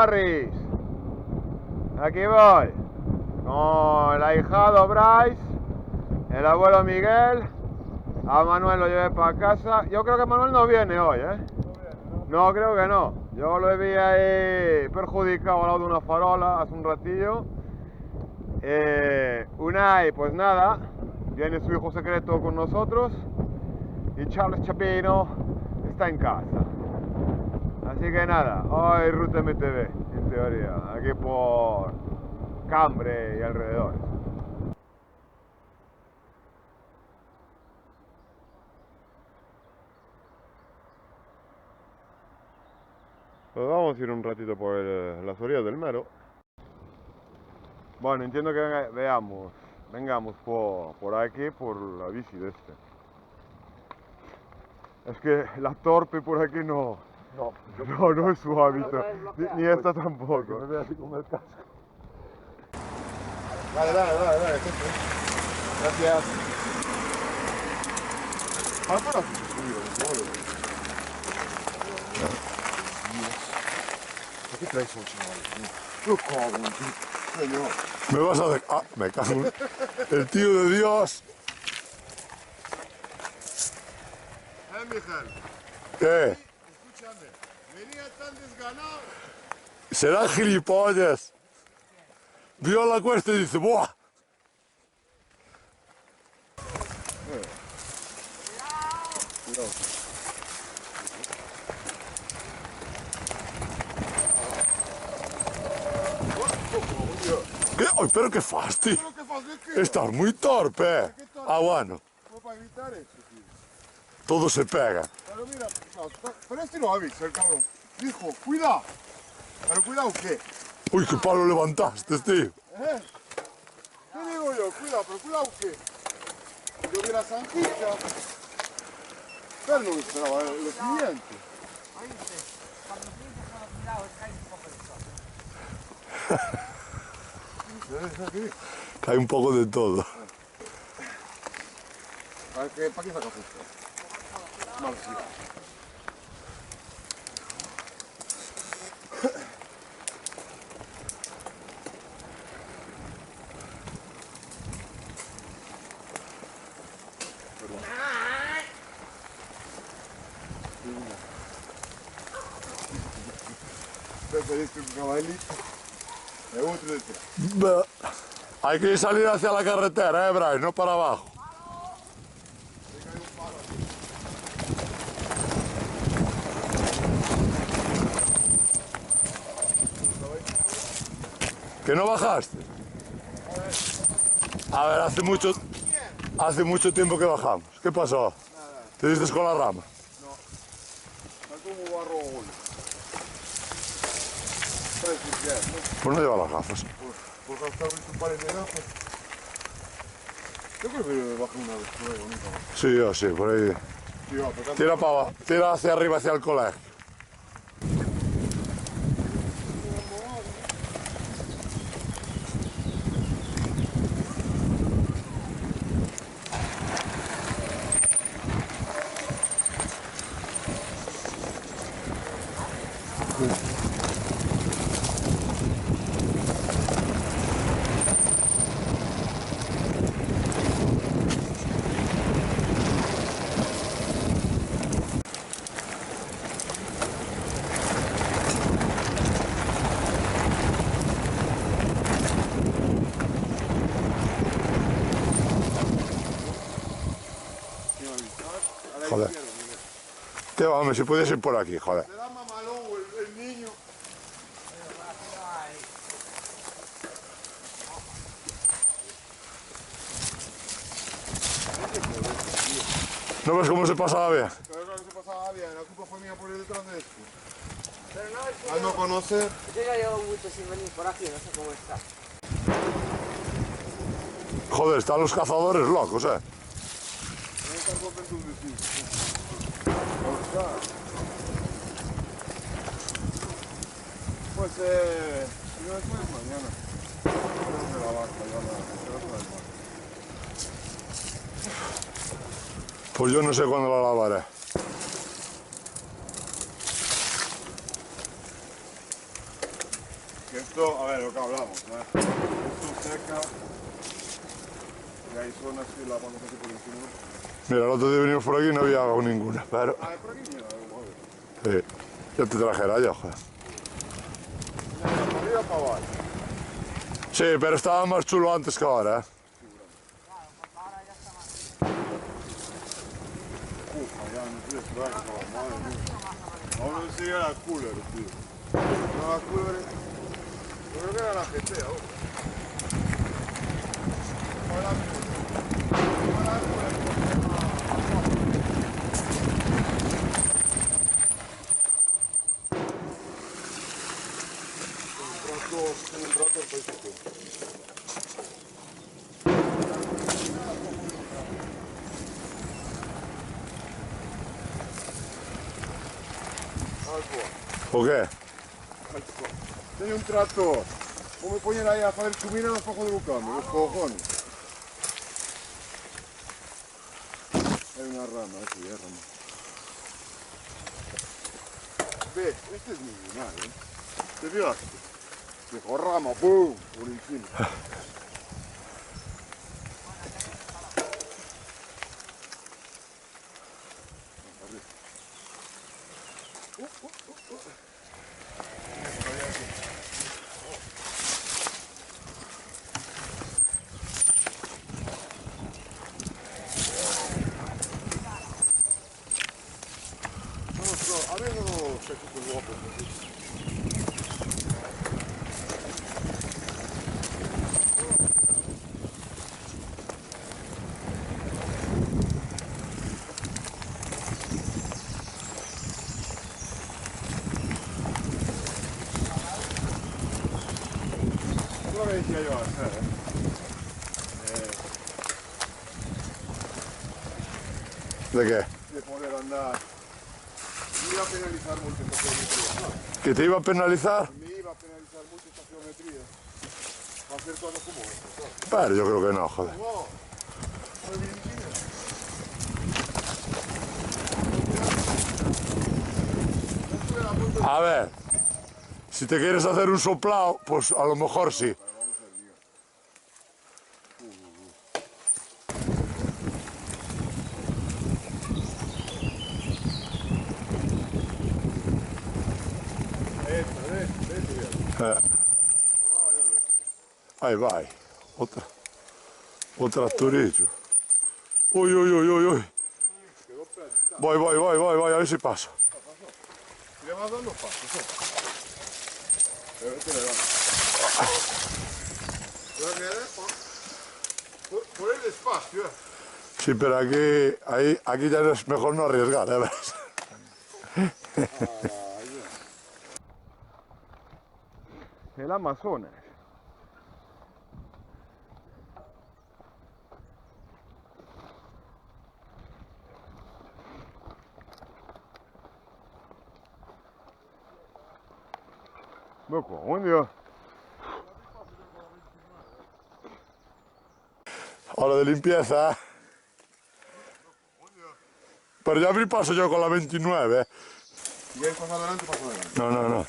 Morris. Aquí voy. Con el ahijado Bryce, el abuelo Miguel. A Manuel lo llevé para casa. Yo creo que Manuel no viene hoy, ¿eh? No, creo que no. Yo lo vi ahí perjudicado al lado de una farola hace un ratillo. Unai, pues nada, viene su hijo secreto con nosotros. Y Charles Chapino está en casa. Así que nada, hoy Ruta MTV, en teoría, aquí por Cambre y alrededores. Pues vamos a ir un ratito por las orillas del Mero. Bueno, entiendo que vengamos por aquí, por la bici de este. Es que la torpe por aquí no es su hábito, ni esta tampoco. Me ve así como el casco. Dale, gracias. ¿Por qué traes un chaval? Yo cago en ti, señor. Me vas a dejar... Ah, me cago en... El tío de Dios. Miguel, ¿Qué? escúchame, venía tan desganado. Serán gilipollas. Vio la cuesta y dice, ¡buah! Cuidado. ¿Qué? Ay, pero qué fasti. ¿Pero qué fácil que Estás muy torpe. Ah, bueno. fue para evitar eso, tío. Todo se pega. Pero mira, pero este no avisa, el cabrón. Dijo, cuidado. Pero cuidado, ¿qué? Uy, qué palo levantaste, tío. ¿Qué digo yo? Cuidado, pero cuidado, ¿qué? Yo vi la zanjita. Pero no esperaba lo siguiente. Oíste, cuando piensas con cuidado es que hay un poco de sol. ¿Ves aquí? Hay un poco de todo. ¿Para qué saca justo? No, sí. Te pediste un caballito. De otro detrás. Hay que salir hacia la carretera, Brian, no para abajo. ¿Que no bajaste? A ver, hace mucho tiempo que bajamos. ¿Qué pasó? ¿Te diste con la rama? Está como barro hoy. Pues no lleva las gafas. Por gastar un par de gafas. Yo creo que bajé una vez, luego nunca más. Sí, yo sí, por ahí. Tío, pero Tira para abajo, tira hacia arriba, hacia el colegio. Joder. ¿Qué va, hombre? Si puedes ir por aquí, joder. te da mamalón el niño. ¿No ves cómo se pasaba bien? Pero claro que se pasaba bien, la culpa fue mía por ir detrás de esto. Pero no, es que Al no conocer. yo ya llevo mucho sin venir por aquí, no sé cómo está. Joder, están los cazadores locos, No estar contentos de ti. Pues, si no después mañana. De la vaca, ya la Pues yo no sé cuándo la lavaré. Esto, a ver, lo que hablamos, ¿no? Esto seca. Y hay zonas que la vamos a hacer por encima. Mira, el otro día venimos por aquí y no había agua ninguna, pero... Ah, por aquí mira, vamos a ver. Sí, ya te trajera yo, joder. Mira, para arriba para abajo. Sí, pero estaba más chulo antes que ahora, ¿eh? Ya no sé, claro, madre mía. Aún no sigue la cooler, tío. No, la cooler. Yo creo que era la GT ahora. Un rato el país. ¿O qué? Tenía un tractor. ¿Cómo me ponen ahí a hacer subir a los pocos de Lucano? Los cojones. Hay una rama aquí, rama. Ve, este es mi lunar, ¿eh? ¿Te fijaste? Dejó rama, ¡pum! Por encima. A ver, no sé qué es guapo. Es lo que decía yo hacer, ¿De qué? de poder andar. Me iba a penalizar mucho esta geometría. ¿Que te iba a penalizar? Me iba a penalizar mucho esta geometría. Hacer cosas como esto. Pero yo creo que no, joder. No, soy bien chino. Esto era muy A ver, si te quieres hacer un soplado, pues a lo mejor sí. Ahí va, ahí. Otra turillo. Uy, uy, uy, uy, uy. Voy, a ver si paso. Le vas dando pasos, ¿eh? Pero este le va. Yo que por el espacio, ¿eh? Sí, pero aquí ya es mejor no arriesgar, ¿eh? ¿Ves? El Amazonas. Me coño. Ahora de limpieza, ¿eh? Pero ya abrí paso yo con la 29, ¿eh? Si quieres pasar adelante, paso adelante. No.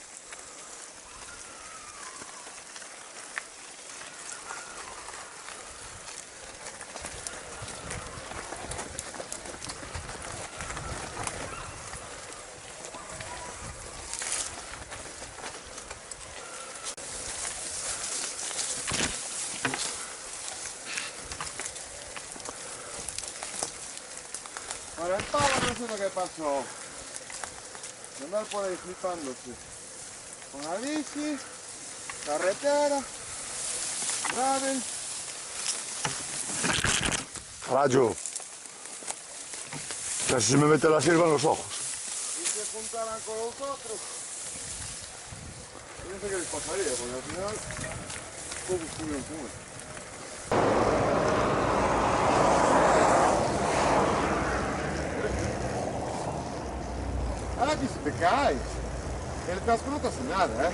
Para el pavo no sé lo que pasó. De andar por ahí flipándose. Con la bici, carretera, gravel. Rayo. Casi se me mete la sierva en los ojos. Y se juntaran con los otros. Yo no sé qué les pasaría, porque al final todos estuvieron con él. Ahora que se te caes. El casco no te hace nada, ¿eh?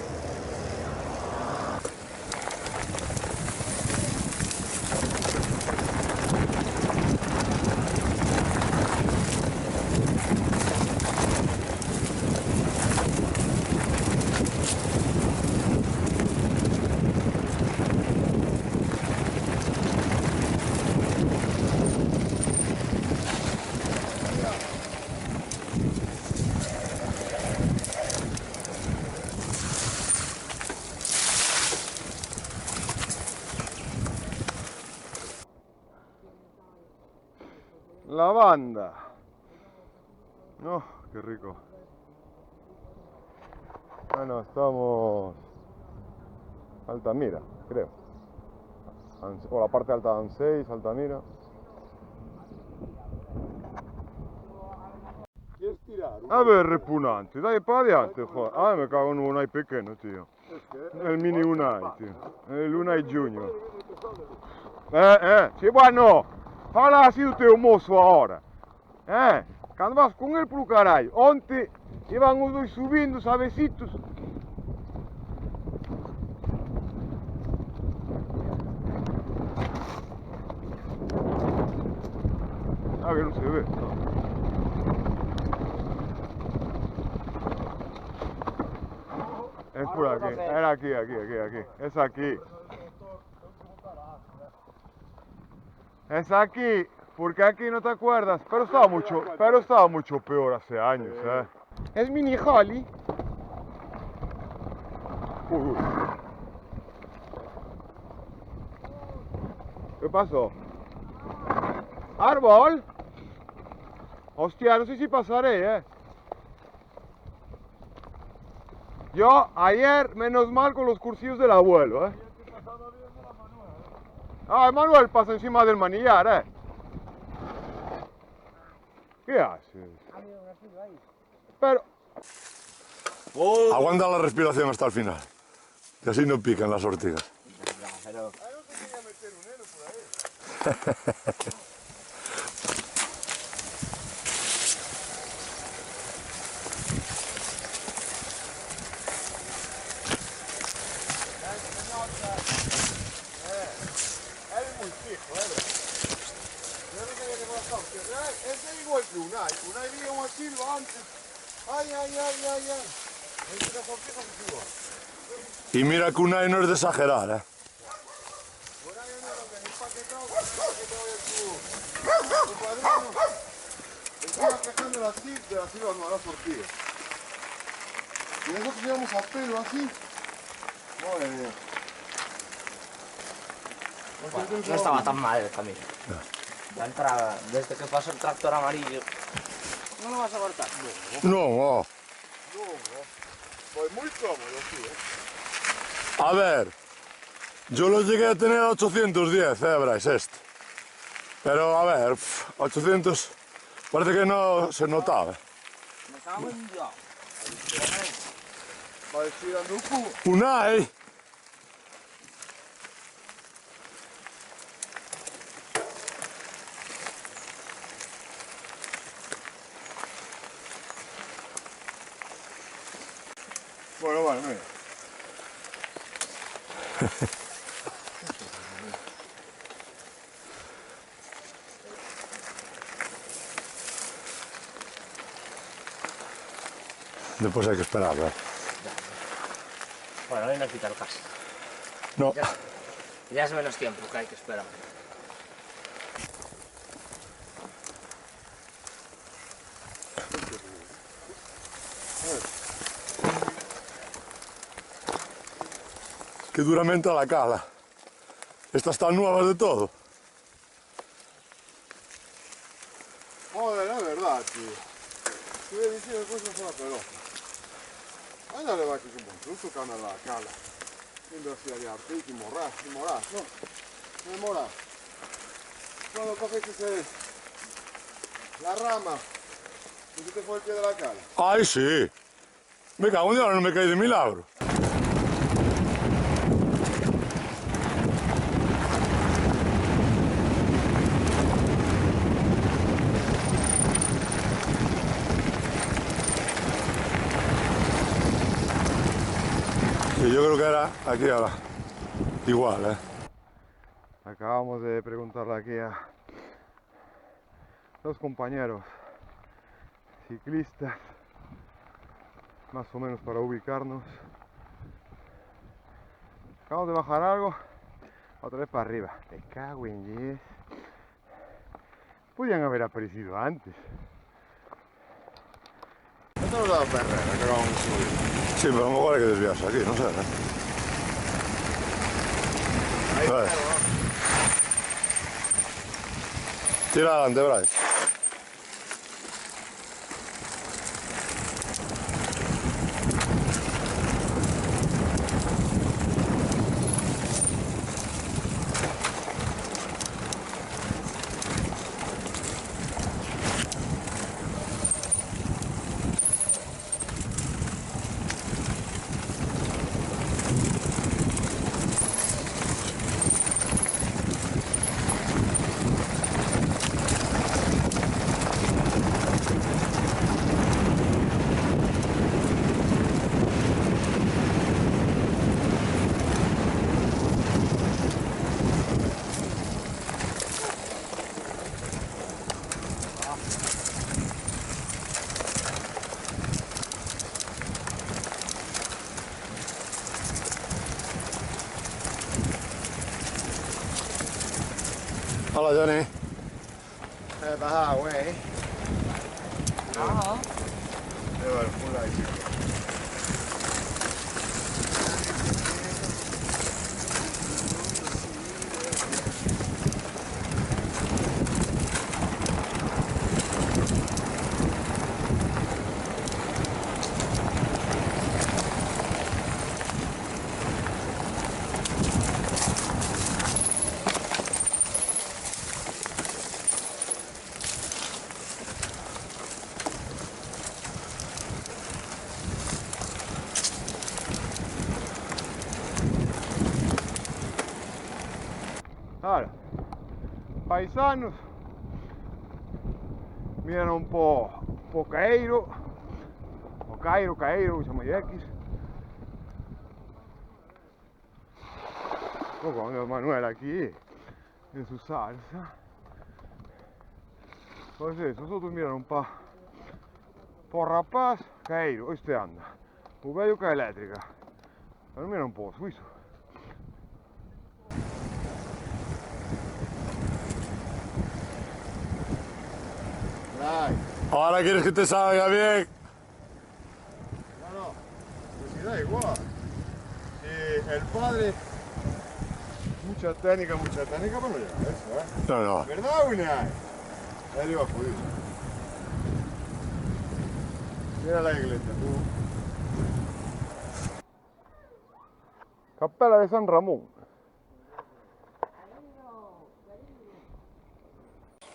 lavanda. Oh, qué rico. Bueno, estamos Altamira, creo. O la parte alta de Anseiz, Altamira. ¿Quieres tirar? A ver, repugnante, dai para adelante, joder. Ah, me cago en un Unai pequeño, tío. El mini Unai, tío. El Unai Junior. Sì, bueno, fala así o teu moço ahora. Quando vas con ele pelo caralho. Ontem iban os dois subindo, sabecitos. Ah, que não se ve. Es por aquí, era aquí. Es aquí. Es aquí, porque aquí no te acuerdas, pero estaba mucho peor hace años, Es mini Holly. Uy. ¿Qué pasó? ¿Árbol? Hostia, no sé si pasaré, Yo ayer, menos mal con los cursillos del abuelo, Ah, Manuel pasa encima del manillar, ¿Qué haces? Pero... Aguanta la respiración hasta el final. Que así no pican las ortigas. Es muy fijo, Yo no sabía que pasaba. Es igual que Unai. Unai vio un silba antes. Ay. Y mira que Unai no es de exagerar, Unai no es empaquetado tu padrino. Encima quejando de la silva no hará sortida. Y nosotros llevamos a pelo así. Madre mía. Bueno, no estaba tan mal el camino. La entrada, desde que pasó el tractor amarillo. ¿No lo vas a cortar? No. Pues muy cómodo, sí, A ver, yo lo llegué a tener a 810, Bryce, este. Pero a ver, 800 parece que no se notaba. Me cago en Dios. Parecida a Nuku. Unai. Bueno, vale, mira. Después hay que esperar, ¿verdad? Bueno, hoy no quita el caso. No. Ya es menos tiempo que hay que esperar. Qué duramente a la cala. Estas están nuevas de todo. Joder, es verdad, tío. Estuve diciendo cosas a la pelota. Ándale, va, que es un buen truco que anda la cala. Yendo hacia allá, y morás, no. No es morás. Cuando coges la rama y se te fue el pie de la cala. ¡Ay, sí! Me cago en Dios, no me caí de milagro. Sí, yo creo que era aquí ahora. Igual, Acabamos de preguntarle aquí a dos compañeros ciclistas, más o menos para ubicarnos. Acabamos de bajar algo, otra vez para arriba. Me cago en 10. Podían haber aparecido antes. Esto nos da perrera, que acabamos de subir. Sí, pero a lo mejor hay que desviarse aquí, no sé, Ahí Vale. está, ¿no? Tira adelante, Bryce. Hola, Johnny. Vähän güey. Jaha. Det var fulla i. Ahora, paisanos, miren un po' Cairo, o Cairo, diciamo X. Con Manuel aquí, en su salsa. Pues eso, nosotros miran un po' rapaz, Cairo, este anda, un bello que eléctrica. Pero mira un po' suizo. Ay. Ahora quieres que te salga bien. No, pues si da igual. Si el padre, mucha técnica, pero no llega a eso, ¿eh? No. ¿Verdad, Winnie? Él iba a poder. Mira la iglesia, tú. Cappella de San Ramón.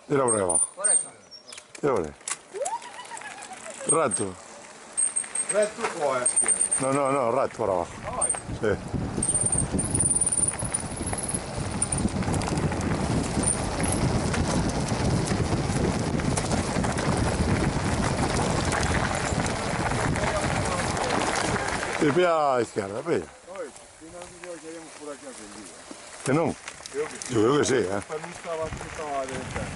Tira por ahí abajo. Por eso. Tira por ahí. Rato. Ves tú juegas. No, rato por abajo. Sí. Y pilla a izquierda, pilla. Oye, si no sé que iremos por aquí aquel día. Que non? Creo que sí. Yo creo que sí, ¿eh? Pero no estaba de estar.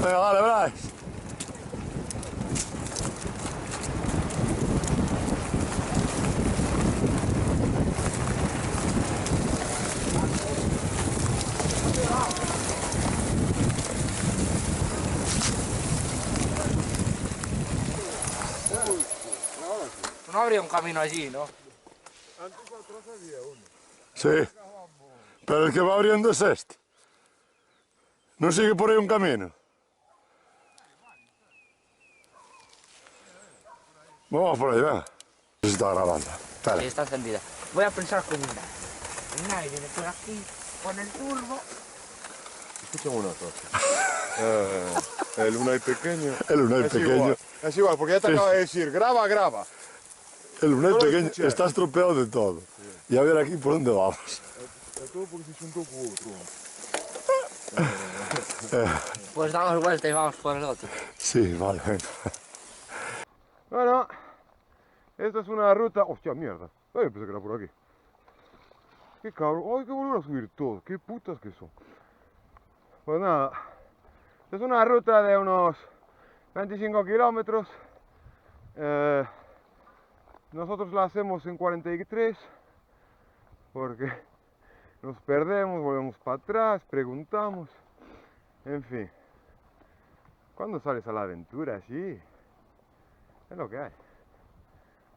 Venga, dale, Bryce. No habría un camino allí, ¿no? Antes atrás había uno. Sí. Pero el que va abriendo es este. ¿No sigue por ahí un camino? Vamos por ahí, venga. Se está grabando. Sí, Dale. está encendida. Voy a pensar con una. Una viene por aquí con el turbo. Escúchame una cosa. El Unai pequeño. El Unai pequeño. Es igual, porque ya te acaba de decir, graba. El Unai Yo lo pequeño escuché. está estropeado de todo. Y a ver aquí por dónde vamos. Es todo porque se juntó con otro. Pues damos vuelta y vamos por el otro. Sí, vale, venga. Bueno, esta es una ruta. Hostia, mierda. Ay, pensé que era por aquí. Qué cabrón. Ay, que volver a subir todo. Qué putas que son. Pues nada. Es una ruta de unos 25 kilómetros. Nosotros la hacemos en 43. Porque nos perdemos, volvemos para atrás, preguntamos. En fin. ¿Cuándo sales a la aventura así? Es lo que hay.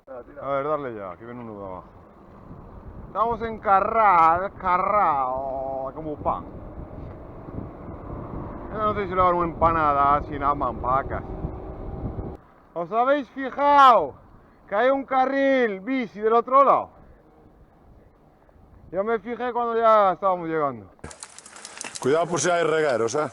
A ver, darle ya, que viene uno de abajo. Estamos en Carrao, como pan. No sé si le dan una empanada sin vacas. ¿Os habéis fijado que hay un carril bici del otro lado? Yo me fijé cuando ya estábamos llegando. Cuidado por si hay regueros, ¿eh?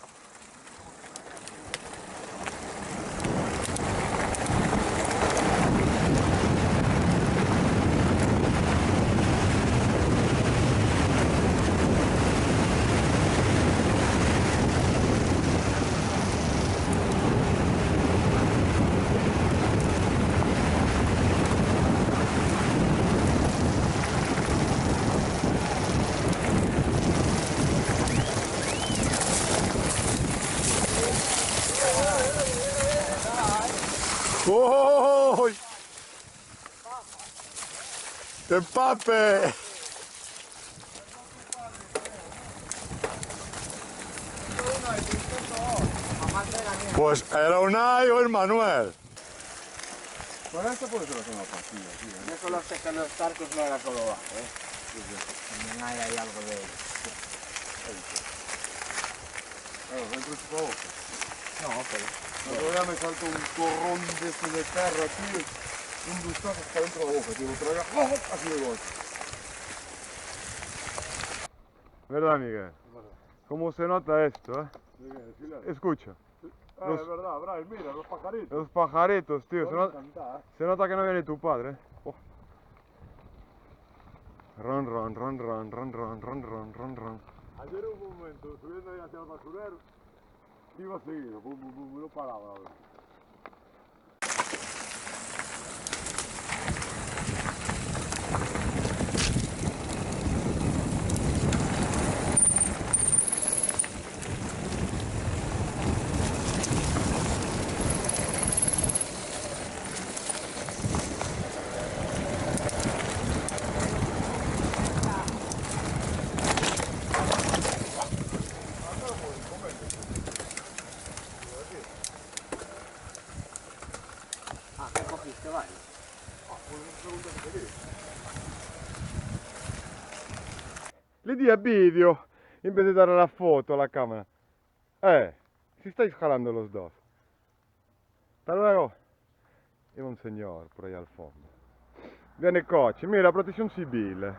¡Uy! ¡Empape! Pues era Unai o el Manuel. Bueno, esta puede ser una pastilla, tío. Yo solo sé que los tarcos no era solo bajo, También hay ahí algo de... Claro, dentro es poco. No, pero... Luego ya me salta un corrón de este de carro, tío. Un gustazo hasta dentro de la boca, tío. Lo traiga así de golpe. ¿Verdad, Miguel? ¿Cómo se nota esto, Escucha. Ah, es verdad, Brian, mira, los pajaritos. Los pajaritos, tío. Pueden cantar. Se nota que no viene tu padre, Oh. Ron, ron, ron, ron, ron, ron, ron, ron, ron, ron. Ayer hubo un momento, subiendo ahí hacia el basurero, iba seguido, bum, bum, bum, no paraba. A ver. Ah, ¿qué cogiste, vale? Le di a vídeo en vez de darle la foto a la cámara. Si estáis jalando los dos. Hasta luego. Y un señor por ahí al fondo. Viene coche, mira, protección civil.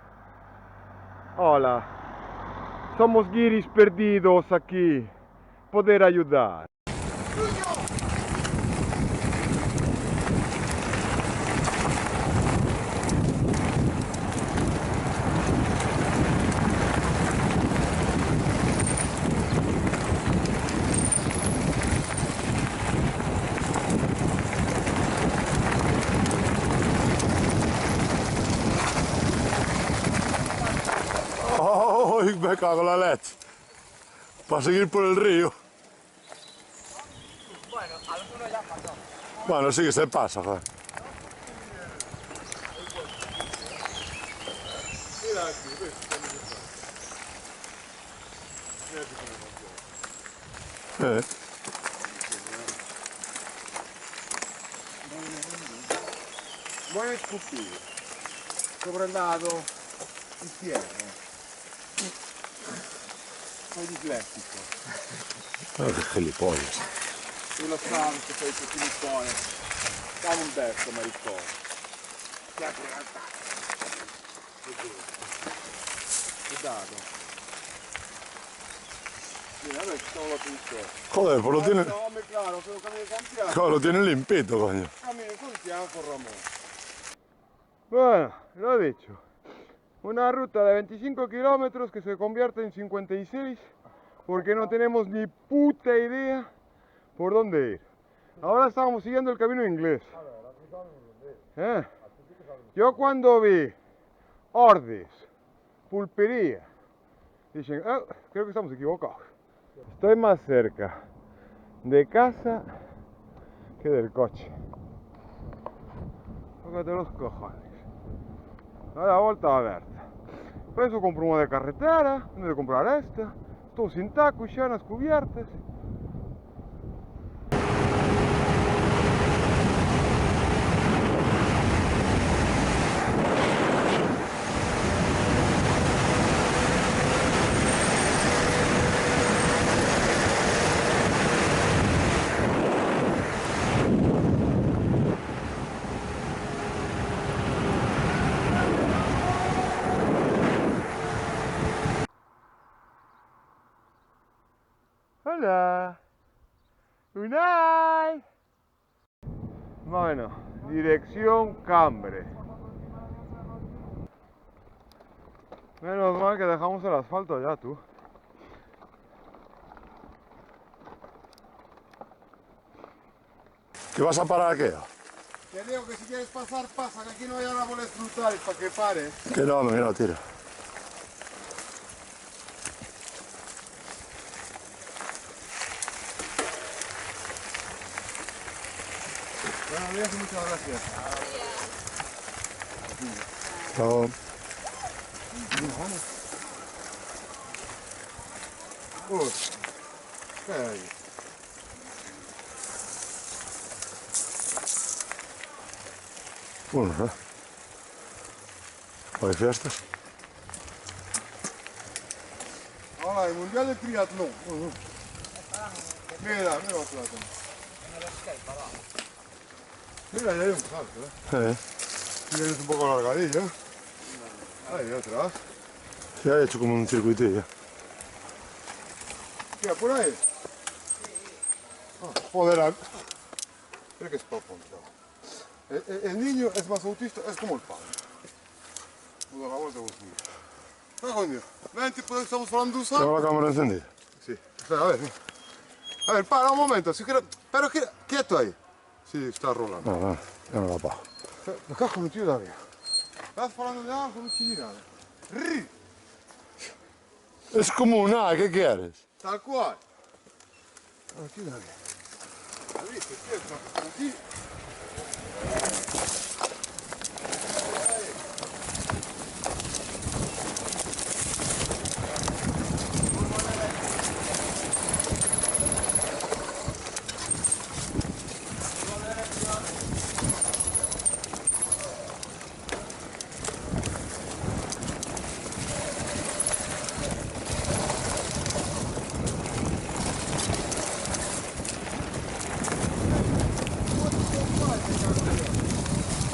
Hola. Somos guiris perdidos aquí. Poder ayudar. ¡Ay, me cago en la leche! Para seguir por el río. Bueno, alguno ya pasó. Bueno, sí que se pasa, joder. Mira aquí, ves, ¿dónde está? Mira aquí cómo funciona. Voy a escupir sobre el lado izquierdo. Soy disléxico. Qué gilipollas. Tu lo sabes che sei tutti gilipollas. Dammi un desco, maricone. Che apri la Cuidado. Mira, a ver si tengo la pintura. Joder, pues lo tiene, No, me claro, se lo camino con piano. claro, lo tiene limpito, coño. Camino con piano con Ramón. Bueno, lo he dicho. Una ruta de 25 kilómetros que se convierte en 56 porque no tenemos ni puta idea por dónde ir. Ahora estamos siguiendo el camino inglés. Yo cuando vi Ordes, pulpería, dije, creo que estamos equivocados. Estoy más cerca de casa que del coche. Tócate los cojones. A la volta aberta. Penso compro una de carretera, no de comprar esta. Estou sin tacos xa nas cubiertas. Hola. Unai. Bueno, dirección Cambre. Menos mal que dejamos el asfalto ya, tú. ¿Qué vas a parar aquí? Te digo que si quieres pasar, pasa, que aquí no hay árboles frutales para que pares. Que no, mira, tira. Bueno, días y muchas gracias. Chao. Vamos. Uy, ¿qué hay? Bueno, hay fiestas. Ahora, el mundial de triatlón. Mira el plátano. Mira, ahí hay un salto, Tienes un poco largadillo. Ahí atrás. Sí, ha hecho como un circuitillo. Mira, por ahí. Joder, creo que es para apuntar. El niño es más autista, es como el padre. Una la vuelta vos. Coño, ven, tipo, estamos hablando de un salto. ¿Tengo la cámara encendida? Sí. Espera, a ver. A ver, para un momento. Si quiero... Pero quieto ahí. Sí, está rolando. No, ya no la apago. Me cago en el tío David. Estás hablando de algo, no te nada. ¡Ri! Es como un A, ¿qué quieres? Tal cual. Aquí, David. David, te quieto. Aquí.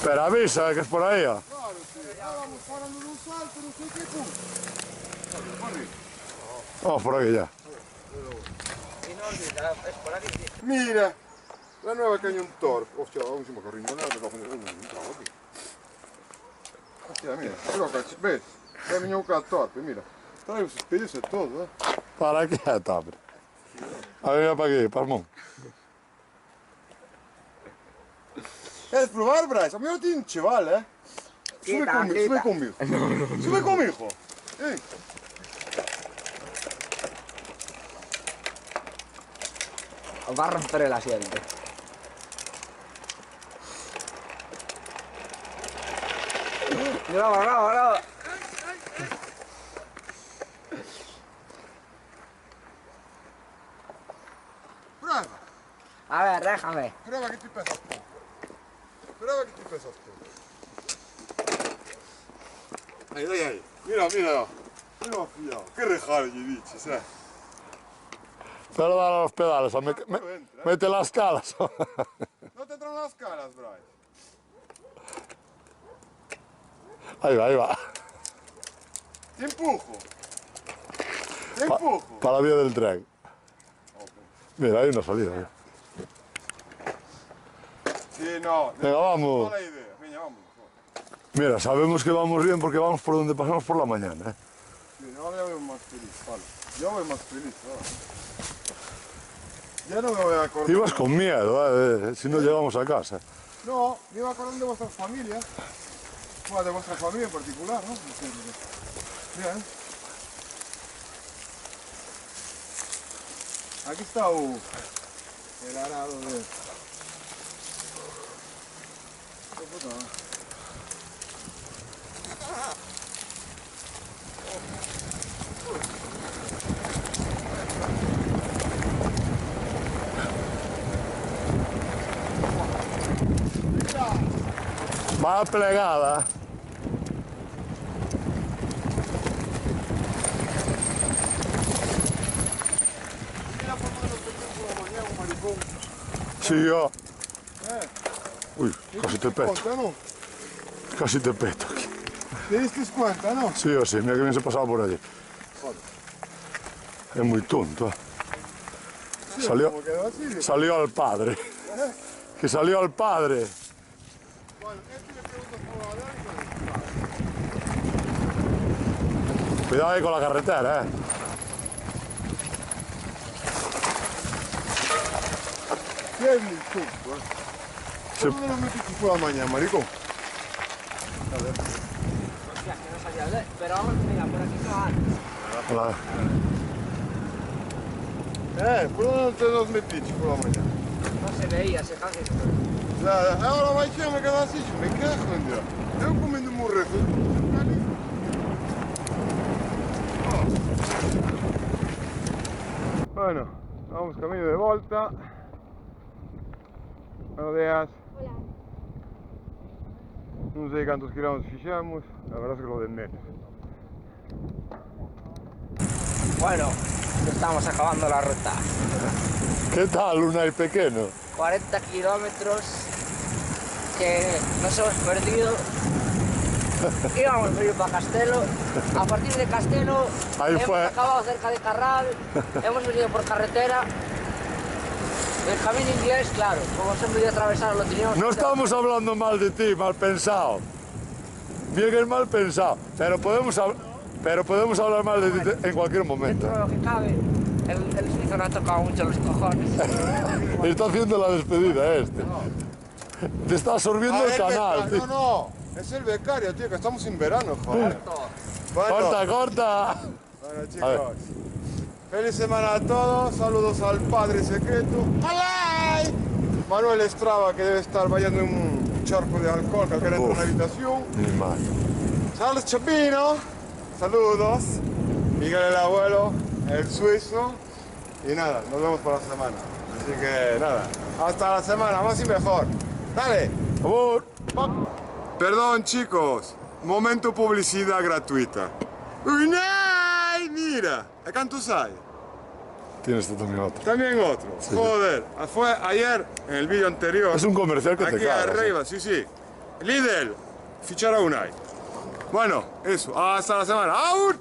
Pero avisa que es por ahí. Claro, sí. Estábamos parando de un salto, no sé qué punto. Vamos por aquí ya. Y no olvides, es por aquí. Mira, la nueva Canyon Torp. Hostia, vamos a corriendo nada, te cojo un trago aquí. Hostia, mira, ves, ya venía un Torp, mira. Trae los espellos y todo, ¿Para qué, hombre? A ver, para aquí, Palmón. ¿Quieres probar, Bryce? A mí no tiene un chaval, Sube conmigo, sube conmigo. Sube conmigo. Os va a romper el asiento. Bravo, bravo, bravo. Prueba. A ver, déjame. Prueba que te pesas poco. Prueba que te pesas poco. Ahí. Mira. Mira, cuidado. Qué rejale, dices, Pero dale a los pedales, mete las calas. No te traen las caras, Bryce. Ahí va. Te empujo. Te empujo. Para la vía del tren. Mira, hay una salida. Sí, no. Venga, vamos. Mala idea. Venga, vamos. Mira, sabemos que vamos bien porque vamos por donde pasamos por la mañana. Sí, ahora ya veo más feliz, vale. Ya voy más feliz, ahora. Ya no me voy a acordar. Ibas con miedo, si no llegamos a casa. No, me iba acordando de vuestras familias. Bueno, de vuestra familia en particular, ¿no? Bien. Aquí está el arado de... Qué puta. Va plegada. Mira por lo menos que tengo la mañana un maricón. Sí, yo. Uy, casi te peto. ¿Cuenta, no? Casi te peto aquí. ¿Te diste cuenta, no? Sí o sí, mira que bien se pasaba por allí. Es muy tonto. Sí, Salió, como quedó así. salió al padre. Que salió al padre. Bueno, este le preguntas por la edad y Cuidado ahí con la carretera, Sí, es muy tonto, Sí. ¿Por qué no lo metiste por la mañana, maricón? Hostia, que no salía de... Pero vamos, mira, por aquí no hay. La- ¿Por dónde no te los metiste por la mañana? No se veía, se cansa. Ahora vai che me quedo así, me cago en Dios. Estoy comiendo un morrejo. Bueno, vamos camino de volta. Buenos días. Hola. non sei cantos kilómetros fixamos, a verdade é que lo de menos. Bueno, estamos acabando la ruta. ¿Qué tal, Unai pequeño? 40 kilómetros que nos hemos perdido. Íbamos a ir para Castelo. A partir de Castelo Ahí hemos fue. acabado cerca de Carral. Hemos venido por carretera. El camino inglés, claro, como se han podido atravesar, lo teníamos. No estamos hablando mal de ti, mal pensado. Bien es mal pensado, pero podemos hablar mal de ti en cualquier momento. Dentro de lo que cabe, el suizo no ha tocado mucho los cojones. Está haciendo la despedida este. Te está absorbiendo el canal, tío. No, es el becario, tío, que estamos en verano, joder. Bueno, Corta, corta. bueno, A ver. chicos. Feliz semana a todos, saludos al padre secreto. ¡Alay! Manuel Estraba, que debe estar bañando en un charco de alcohol que entra en Uf. una habitación. Ni más. Charles Chapino, saludos. Miguel el abuelo, el suizo. Y nada, nos vemos por la semana. Así que nada, hasta la semana, más y mejor. Dale. Amor. Perdón chicos, momento publicidad gratuita. ¡Unai! Mira, ¿a cuántos hay? Tienes tú también otro. También otro. Joder, fue ayer en el vídeo anterior. Es un comercial que te Aquí cagas. arriba, sí, sí. Lidl, fichar a Unai. Bueno, eso, hasta la semana. ¡Aún!